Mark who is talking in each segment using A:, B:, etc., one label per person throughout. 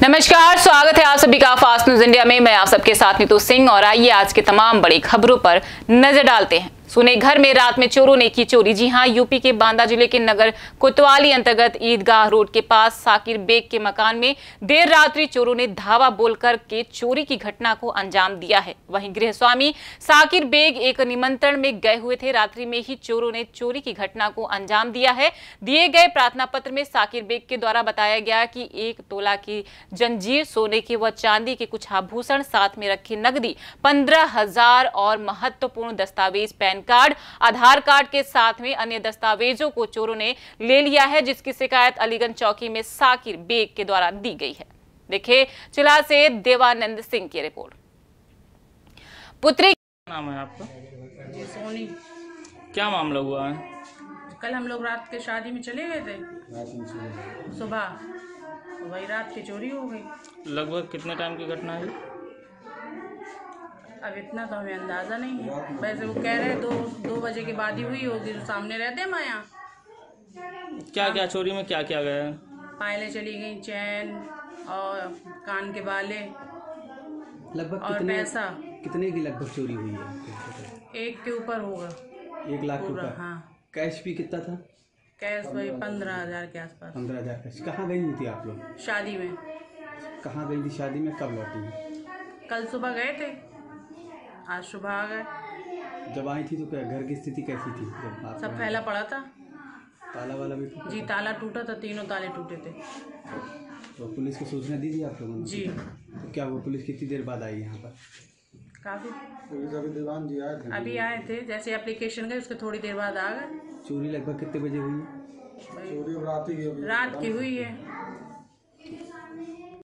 A: नमस्कार, स्वागत है आप सभी का फास्ट न्यूज इंडिया में। मैं आप सबके साथ नीतू सिंह और आइए आज के तमाम बड़ी खबरों पर नजर डालते हैं। सुने घर में रात में चोरों ने की चोरी। जी हां, यूपी के बांदा जिले के नगर कोतवाली अंतर्गत ईदगाह रोड के पास साकिर बेग के मकान में देर रात्रि चोरों ने धावा बोलकर के चोरी की घटना को अंजाम दिया है। वहीं गृह स्वामी साकिर बेग एक निमंत्रण में गए हुए थे। रात्रि में ही चोरों ने चोरी की घटना को अंजाम दिया है। दिए गए प्रार्थना पत्र में साकिर बेग के द्वारा बताया गया कि 1 तोला की जंजीर, सोने के व चांदी के कुछ आभूषण, साथ में रखी नकदी 15,000 और महत्वपूर्ण दस्तावेज पैन कार्ड, आधार कार्ड के साथ में अन्य दस्तावेजों को चोरों ने ले लिया है, जिसकी शिकायत अलीगंज चौकी में साकिर बेग के द्वारा दी गई है। देखिए चिल्ला से देवानंद सिंह की रिपोर्ट। पुत्री
B: नाम है आपका?
C: जी सोनी।
B: क्या मामला हुआ है?
C: कल हम लोग रात के शादी में चले गए थे, सुबह तो वही रात की चोरी हो गई।
B: लगभग कितने टाइम की घटना है?
C: अब इतना तो हमें अंदाजा नहीं है, वैसे वो कह रहे 2 बजे के बाद ही हुई होगी, जो सामने रहते हैं हमारे यहाँ।
B: क्या क्या चोरी में क्या क्या गया है?
C: पायलें चली गई, चैन और कान के बाले
D: लगभग
C: और पैसा।
D: कितने की लगभग चोरी हुई है?
C: 1 के ऊपर होगा।
D: 1 लाख
C: पूरा,
D: रुपए।
C: हाँ।
D: कैश भी कितना था?
C: कैश वही 15,000 के आसपास।
D: 15,000 कैश। कहाँ गई हुई थी आप लोग?
C: शादी में।
D: कहाँ गई थी शादी में? कब लौटी?
C: कल सुबह गए थे, आज सुबह आ गए।
D: जब आई थी तो क्या घर की स्थिति कैसी थी? जब आप
C: सब फैला पड़ा था।
D: ताला वाला भी टूटा?
C: जी ताला टूटा था, 3 ताले टूटे थे।
D: तो पुलिस को सूचना दी थी आप लोगों ने?
C: जी।
D: तो क्या वो पुलिस कितनी देर बाद आई यहाँ पर?
C: काफी
D: दीवान जी आए थे?
C: अभी आए थे, जैसे एप्लीकेशन गए उसके थोड़ी देर बाद आ गए।
D: चोरी लगभग कितने बजे हुई है?
C: चोरी रात की हुई है।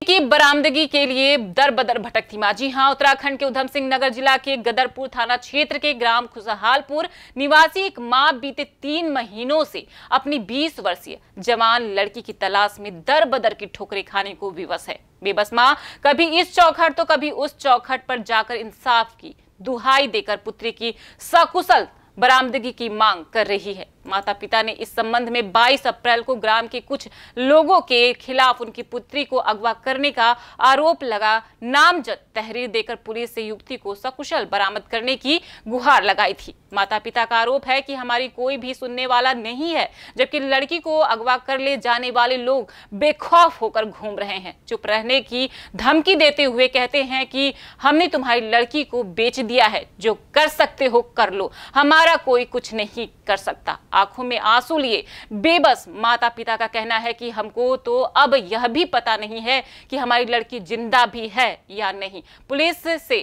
A: की बरामदगी के लिए दर बदर भटकती मां। जी हां, उत्तराखंड के उधम सिंह नगर जिला के गदरपुर थाना क्षेत्र के ग्राम खुशहालपुर निवासी एक मां बीते 3 महीनों से अपनी 20 वर्षीय जवान लड़की की तलाश में दर बदर की ठोकरें खाने को विवश है। बेबस मां कभी इस चौखट तो कभी उस चौखट पर जाकर इंसाफ की दुहाई देकर पुत्री की सकुशल बरामदगी की मांग कर रही है। माता पिता ने इस संबंध में 22 अप्रैल को ग्राम के कुछ लोगों के खिलाफ उनकी पुत्री को अगवा करने का आरोप लगा नामजद तहरीर देकर पुलिस से युवती को सकुशल बरामद करने की गुहार लगाई थी। माता पिता का आरोप है कि हमारी कोई भी सुनने वाला नहीं है, जबकि लड़की को अगवा कर ले जाने वाले लोग बेखौफ होकर घूम रहे हैं। चुप रहने की धमकी देते हुए कहते हैं कि हमने तुम्हारी लड़की को बेच दिया है, जो कर सकते हो कर लो, हमारा कोई कुछ नहीं कर सकता। आंखों में आंसू लिए बेबस माता पिता का कहना है कि हमको तो अब यह भी पता नहीं है कि हमारी लड़की जिंदा भी है या नहीं। पुलिस से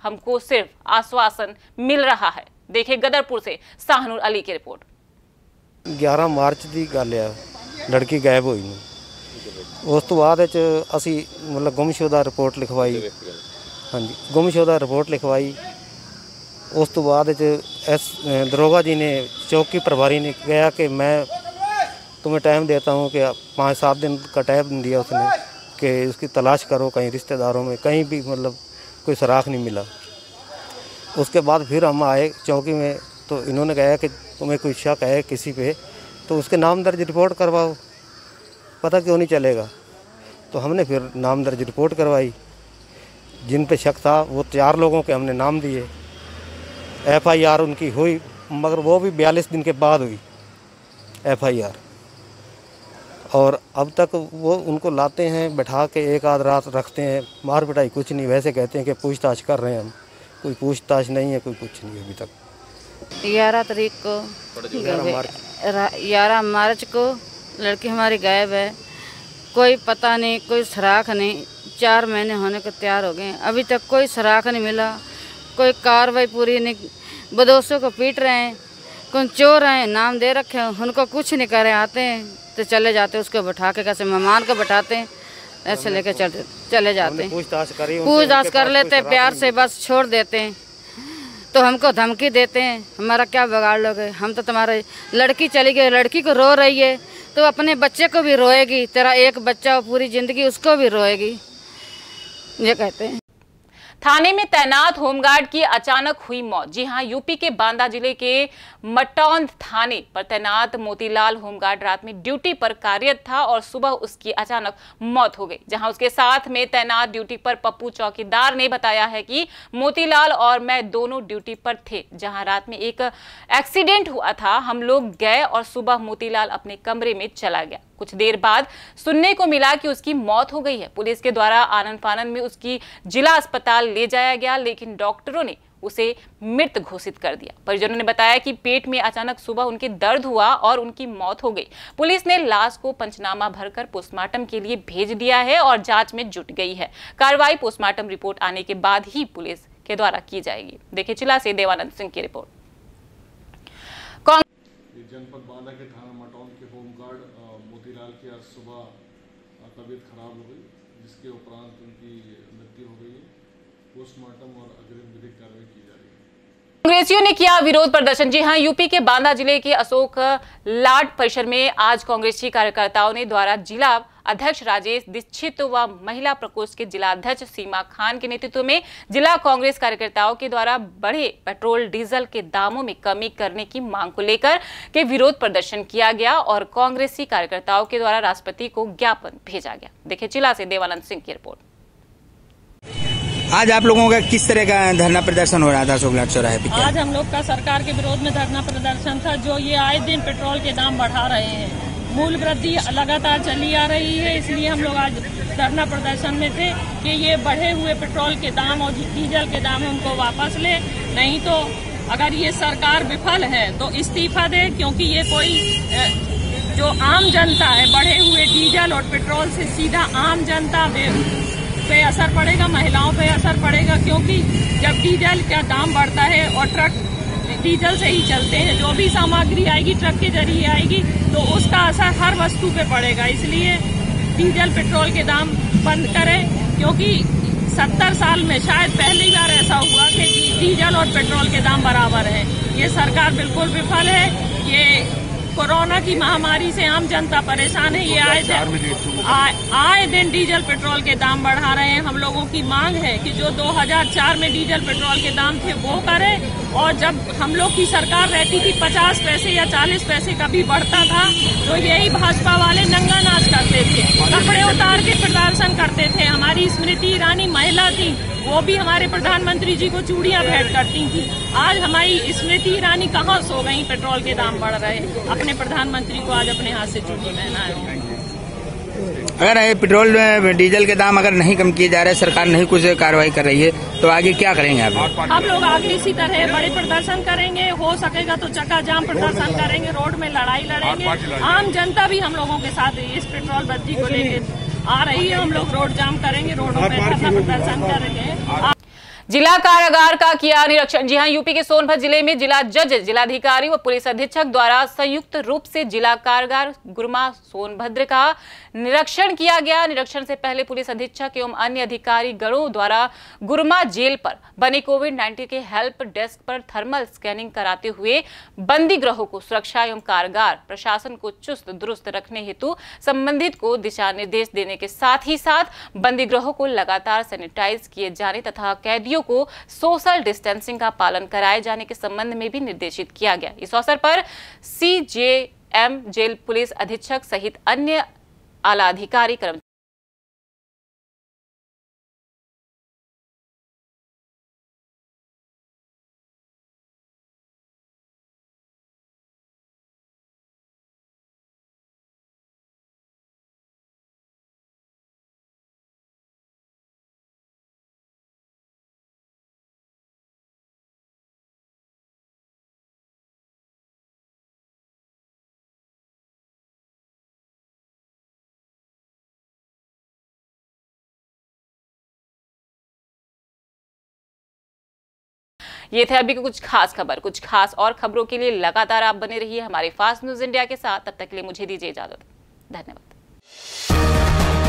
A: हमको सिर्फ आश्वासन मिल रहा है। देखिए गदरपुर से शाहनुर अली की रिपोर्ट।
E: 11 मार्च की गल है, लड़की गायब हुई नहीं। उस तो बाद असी मतलब गुमशुदा रिपोर्ट लिखवाई। हाँ जी, गुमशुदा रिपोर्ट लिखवाई। उस तो बाद दरोगा जी ने, चौकी प्रभारी ने कहा कि मैं तुम्हें टाइम देता हूँ कि 5-7 दिन का टाइम दिया उसने कि उसकी तलाश करो कहीं रिश्तेदारों में, कहीं भी मतलब कोई सुराख नहीं मिला। उसके बाद फिर हम आए चौकी में, तो इन्होंने कहा कि तुम्हें कोई शक है किसी पे तो उसके नाम दर्ज रिपोर्ट करवाओ, पता क्यों नहीं चलेगा। तो हमने फिर नाम दर्ज रिपोर्ट करवाई। जिन पे शक था वो 4 लोगों के हमने नाम दिए। FIR उनकी हुई, मगर वो भी 42 दिन के बाद हुई FIR। और अब तक वो उनको लाते हैं, बैठा के 1 आध रात रखते हैं, मार पिटाई कुछ नहीं। वैसे कहते हैं कि पूछताछ कर रहे हैं हम, कोई पूछताछ नहीं है, कोई कुछ नहीं अभी तक।
F: 11 तारीख को 11 मार्च को लड़की हमारी गायब है। कोई पता नहीं, कोई सुराख नहीं। 4 महीने होने को तैयार हो गए, अभी तक कोई सुराख नहीं मिला, कोई कार्रवाई पूरी नहीं। बदोशों को पीट रहे हैं, कौन चोर हैं, नाम दे रखे हैं, उनको कुछ नहीं कर रहे। आते हैं तो चले जाते, उसको बैठा के कैसे मेहमान को बैठाते हैं, ऐसे लेके चले जाते हैं। पूछताछ कर लेते हैं, प्यार से बस छोड़ देते हैं। तो हमको धमकी देते हैं, हमारा क्या बिगाड़ लोगे, हम तो तुम्हारी लड़की चली गई, लड़की को रो रही है तो अपने बच्चे को भी रोएगी, तेरा एक बच्चा पूरी ज़िंदगी उसको भी रोएगी, ये कहते हैं।
A: थाने में तैनात होमगार्ड की अचानक हुई मौत। जी हां, यूपी के बांदा जिले के मटौंद थाने पर तैनात मोतीलाल होमगार्ड रात में ड्यूटी पर कार्यरत था और सुबह उसकी अचानक मौत हो गई। जहां उसके साथ में तैनात ड्यूटी पर पप्पू चौकीदार ने बताया है कि मोतीलाल और मैं दोनों ड्यूटी पर थे। जहां रात में एक एक्सीडेंट हुआ था, हम लोग गए और सुबह मोतीलाल अपने कमरे में चला गया। कुछ देर बाद सुनने को मिला कि उसकी मौत हो गई है। पुलिस के द्वारा आनन फानन में उसकी जिला अस्पताल ले जाया गया, लेकिन डॉक्टरों ने उसे मृत घोषित कर दिया। परिजनों ने बताया कि पेट में अचानक सुबह उनके दर्द हुआ और उनकी मौत हो गई। पुलिस ने लाश को पंचनामा भरकर पोस्टमार्टम के लिए भेज दिया है और जांच में जुट गई है। कार्रवाई पोस्टमार्टम रिपोर्ट आने के बाद ही पुलिस के द्वारा की जाएगी। देखिए चिला से देवानंद सिंह की रिपोर्ट।
G: जनपद बांदा के थाना मटौंद के होमगार्ड मोतीलाल की आज सुबह तबीयत खराब हो गई, जिसके उपरांत उनकी मृत्यु हो गई है। पोस्टमार्टम और अग्रिम विधिक कार्रवाई की जा रही है।
A: कांग्रेसियों ने किया विरोध प्रदर्शन। जी हां, यूपी के बांदा जिले के अशोक लाड परिसर में आज कांग्रेसी कार्यकर्ताओं ने द्वारा जिला अध्यक्ष राजेश दीक्षित व महिला प्रकोष्ठ के जिला अध्यक्ष सीमा खान के नेतृत्व में जिला कांग्रेस कार्यकर्ताओं के द्वारा बढ़े पेट्रोल डीजल के दामों में कमी करने की मांग को लेकर के विरोध प्रदर्शन किया गया और कांग्रेसी कार्यकर्ताओं के द्वारा राष्ट्रपति को ज्ञापन भेजा गया। देखिए जिला से देवानंद सिंह की रिपोर्ट।
H: आज आप लोगों का किस तरह का धरना प्रदर्शन हो रहा था अशोक लाड चौराहे पे?
I: आज हम लोग का सरकार के विरोध में धरना प्रदर्शन था, जो ये आए दिन पेट्रोल के दाम बढ़ा रहे हैं। मूल्य वृद्धि लगातार चली आ रही है, इसलिए हम लोग आज धरना प्रदर्शन में थे कि ये बढ़े हुए पेट्रोल के दाम और डीजल के दाम है उनको वापस ले, नहीं तो अगर ये सरकार विफल है तो इस्तीफा दे, क्योंकि ये कोई जो आम जनता है, बढ़े हुए डीजल और पेट्रोल से सीधा आम जनता पे असर पड़ेगा, महिलाओं पे असर पड़ेगा, क्योंकि जब डीजल का दाम बढ़ता है और ट्रक डीजल से ही चलते हैं, जो भी सामग्री आएगी ट्रक के जरिए आएगी, तो उसका असर हर वस्तु पे पड़ेगा। इसलिए डीजल पेट्रोल के दाम बंद करें, क्योंकि 70 साल में शायद पहली बार ऐसा हुआ कि डीजल और पेट्रोल के दाम बराबर है। ये सरकार बिल्कुल विफल है। ये कोरोना की महामारी से आम जनता परेशान है। ये आए दिन डीजल पेट्रोल के दाम बढ़ा रहे हैं। हम लोगों की मांग है कि जो 2004 में डीजल पेट्रोल के दाम थे वो करें, और जब हम लोग की सरकार रहती थी 50 पैसे या 40 पैसे का भी बढ़ता था, तो यही भाजपा वाले नंगा नाच करते थे, कपड़े उतार के प्रदर्शन करते थे। हमारी स्मृति ईरानी महिला थी, वो भी हमारे प्रधानमंत्री जी को चूड़ियां भेंट करती थी। आज हमारी स्मृति ईरानी कहाँ सो गई? पेट्रोल के दाम बढ़ रहे, अपने प्रधानमंत्री को आज अपने हाथ से चूड़ी पहना है।
H: अगर ये पेट्रोल डीजल के दाम अगर नहीं कम किए जा रहे, सरकार नहीं कुछ कार्रवाई कर रही है, तो आगे क्या करेंगे आप?
I: हम लोग आगे इसी तरह बड़े प्रदर्शन करेंगे, हो सकेगा तो चक्का जाम प्रदर्शन करेंगे, रोड में लड़ाई लड़ेंगे। आम जनता भी हम लोगों के साथ इस पेट्रोल वृद्धि को लेकर आ रही है। हम लोग रोड जाम करेंगे, रोडों में धरना प्रदर्शन करेंगे।
A: जिला कारागार का किया निरीक्षण। जी हां, यूपी के सोनभद्र जिले में जिला जज, जिलाधिकारी व पुलिस अधीक्षक द्वारा संयुक्त रूप से जिला कारागार गुरमा सोनभद्र का निरीक्षण किया गया। निरीक्षण से पहले पुलिस अधीक्षक एवं अन्य अधिकारी गणों द्वारा गुरमा जेल पर बने कोविड-19 के हेल्प डेस्क पर थर्मल स्कैनिंग कराते हुए बंदी गृहों को सुरक्षा एवं कारागार प्रशासन को चुस्त दुरुस्त रखने हेतु संबंधित को दिशा निर्देश देने के साथ ही साथ बंदी गृहों को लगातार सैनिटाइज किए जाने तथा कैदियों को सोशल डिस्टेंसिंग का पालन कराए जाने के संबंध में भी निर्देशित किया गया। इस अवसर पर सीजेएम जेल पुलिस अधीक्षक सहित अन्य आला अधिकारी कर्मचारी ये थे अभी कुछ खास खबर। कुछ खास और खबरों के लिए लगातार आप बने रहिए हमारे फास्ट न्यूज इंडिया के साथ। तब तक के लिए मुझे दीजिए इजाजत। धन्यवाद।